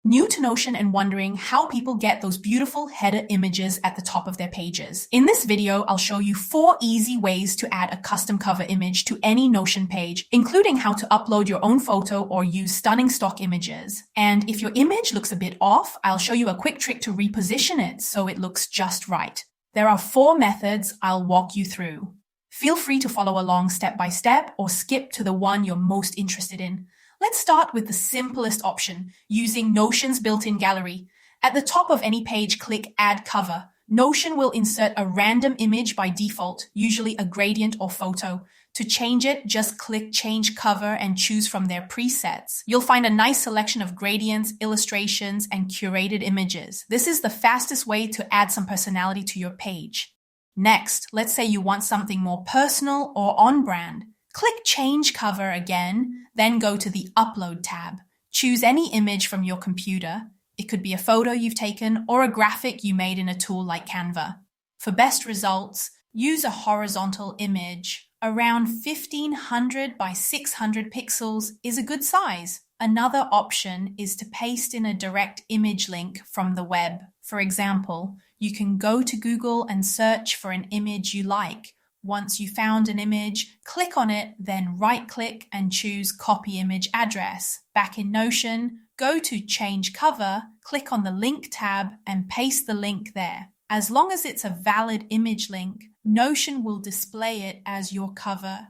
New to Notion and wondering how people get those beautiful header images at the top of their pages. In this video, I'll show you 4 easy ways to add a custom cover image to any Notion page, including how to upload your own photo or use stunning stock images. And if your image looks a bit off, I'll show you a quick trick to reposition it so it looks just right. There are 4 methods I'll walk you through. Feel free to follow along step by step or skip to the one you're most interested in. Let's start with the simplest option, using Notion's built-in gallery. At the top of any page, click Add Cover. Notion will insert a random image by default, usually a gradient or photo. To change it, just click Change Cover and choose from their presets. You'll find a nice selection of gradients, illustrations, and curated images. This is the fastest way to add some personality to your page. Next, let's say you want something more personal or on-brand. Click Change Cover again, then go to the Upload tab. Choose any image from your computer. It could be a photo you've taken or a graphic you made in a tool like Canva. For best results, use a horizontal image. Around 1500 by 600 pixels is a good size. Another option is to paste in a direct image link from the web. For example, you can go to Google and search for an image you like. Once you found an image, click on it, then right-click and choose Copy Image Address. Back in Notion, go to Change Cover, click on the Link tab, and paste the link there. As long as it's a valid image link, Notion will display it as your cover.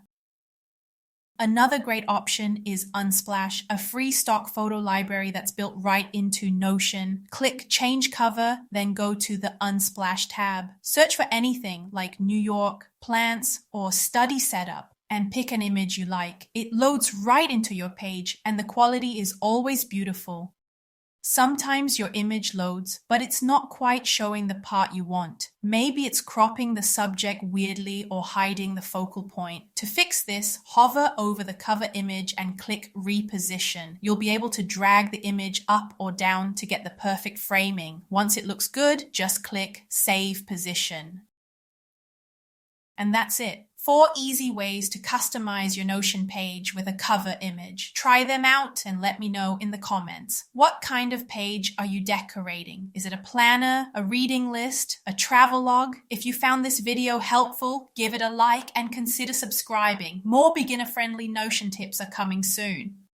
Another great option is Unsplash, a free stock photo library that's built right into Notion. Click Change Cover, then go to the Unsplash tab. Search for anything like New York, plants, or study setup, and pick an image you like. It loads right into your page, and the quality is always beautiful. Sometimes your image loads, but it's not quite showing the part you want. Maybe it's cropping the subject weirdly or hiding the focal point. To fix this, hover over the cover image and click Reposition. You'll be able to drag the image up or down to get the perfect framing. Once it looks good, just click Save Position. And that's it. 4 easy ways to customize your Notion page with a cover image. Try them out and let me know in the comments. What kind of page are you decorating? Is it a planner, a reading list, a travelogue? If you found this video helpful, give it a like and consider subscribing. More beginner-friendly Notion tips are coming soon.